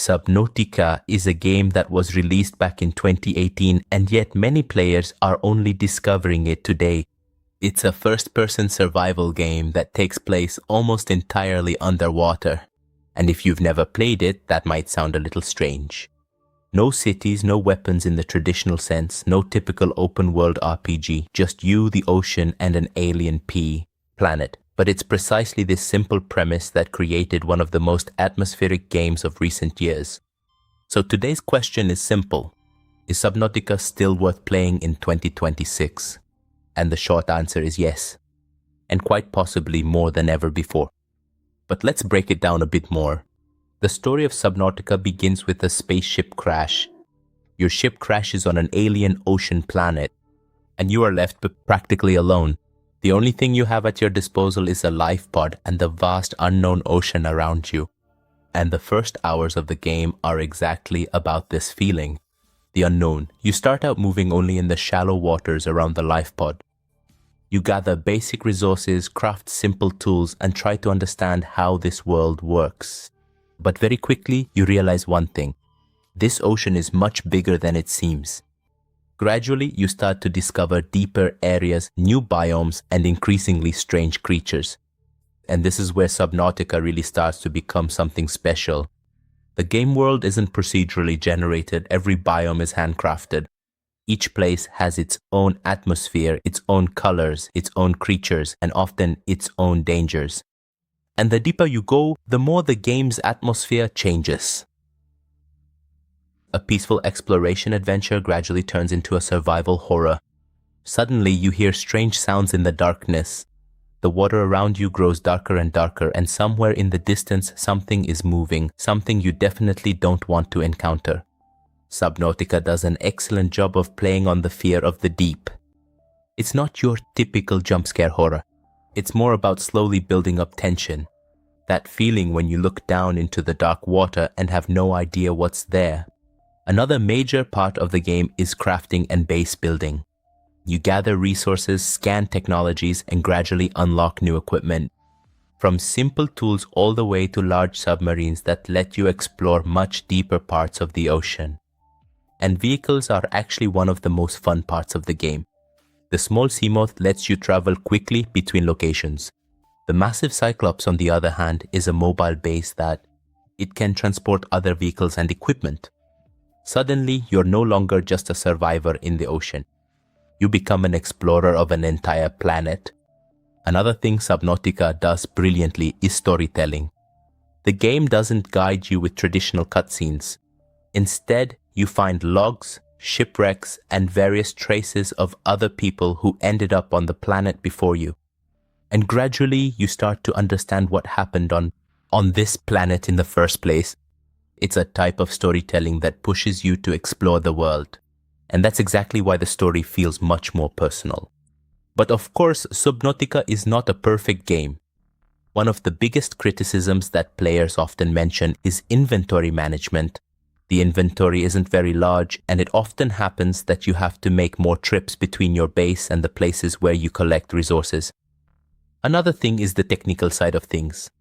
Subnautica is a game that was released back in 2018, and yet many players are only discovering it today. It's a first-person survival game that takes place almost entirely underwater. And if you've never played it, that might sound a little strange. No cities, no weapons in the traditional sense, no typical open-world RPG, just you, the ocean, and an alien planet. But it's precisely this simple premise that created one of the most atmospheric games of recent years. So today's question is simple. Is Subnautica still worth playing in 2026? And the short answer is yes, and quite possibly more than ever before. But let's break it down a bit more. The story of Subnautica begins with a spaceship crash. Your ship crashes on an alien ocean planet, and you are left practically alone. The only thing you have at your disposal is a life pod and the vast unknown ocean around you. And the first hours of the game are exactly about this feeling, the unknown. You start out moving only in the shallow waters around the life pod. You gather basic resources, craft simple tools, and try to understand how this world works. But very quickly, you realize one thing. This ocean is much bigger than it seems. Gradually, you start to discover deeper areas, new biomes, and increasingly strange creatures. And this is where Subnautica really starts to become something special. The game world isn't procedurally generated, every biome is handcrafted. Each place has its own atmosphere, its own colors, its own creatures, and often its own dangers. And the deeper you go, the more the game's atmosphere changes. A peaceful exploration adventure gradually turns into a survival horror. Suddenly, you hear strange sounds in the darkness. The water around you grows darker and darker, and somewhere in the distance, something is moving, something you definitely don't want to encounter. Subnautica does an excellent job of playing on the fear of the deep. It's not your typical jump scare horror. It's more about slowly building up tension. That feeling when you look down into the dark water and have no idea what's there. Another major part of the game is crafting and base building. You gather resources, scan technologies, and gradually unlock new equipment. From simple tools all the way to large submarines that let you explore much deeper parts of the ocean. And vehicles are actually one of the most fun parts of the game. The small Seamoth lets you travel quickly between locations. The massive Cyclops, on the other hand, is a mobile base that it can transport other vehicles and equipment. Suddenly, you're no longer just a survivor in the ocean. You become an explorer of an entire planet. Another thing Subnautica does brilliantly is storytelling. The game doesn't guide you with traditional cutscenes. Instead, you find logs, shipwrecks, and various traces of other people who ended up on the planet before you. And gradually, you start to understand what happened on this planet in the first place. It's a type of storytelling that pushes you to explore the world. And that's exactly why the story feels much more personal. But of course, Subnautica is not a perfect game. One of the biggest criticisms that players often mention is inventory management. The inventory isn't very large, and it often happens that you have to make more trips between your base and the places where you collect resources. Another thing is the technical side of things.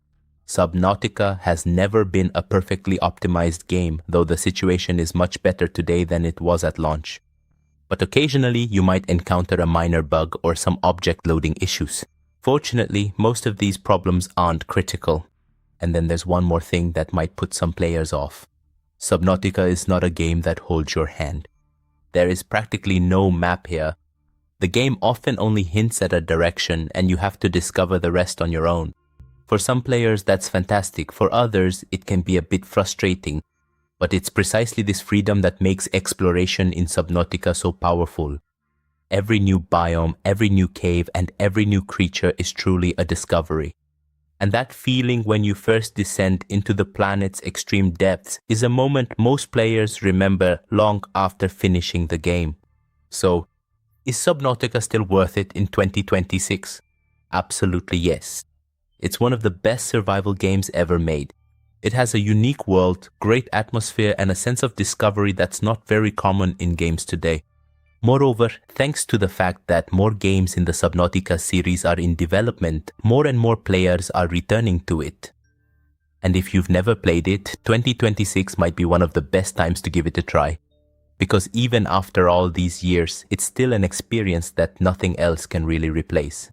Subnautica has never been a perfectly optimized game, though the situation is much better today than it was at launch. But occasionally, you might encounter a minor bug or some object loading issues. Fortunately, most of these problems aren't critical. And then there's one more thing that might put some players off. Subnautica is not a game that holds your hand. There is practically no map here. The game often only hints at a direction, and you have to discover the rest on your own. For some players, that's fantastic. For others, it can be a bit frustrating. But it's precisely this freedom that makes exploration in Subnautica so powerful. Every new biome, every new cave, and every new creature is truly a discovery. And that feeling when you first descend into the planet's extreme depths is a moment most players remember long after finishing the game. So, is Subnautica still worth it in 2026? Absolutely yes. It's one of the best survival games ever made. It has a unique world, great atmosphere, and a sense of discovery that's not very common in games today. Moreover, thanks to the fact that more games in the Subnautica series are in development, more and more players are returning to it. And if you've never played it, 2026 might be one of the best times to give it a try. Because even after all these years, it's still an experience that nothing else can really replace.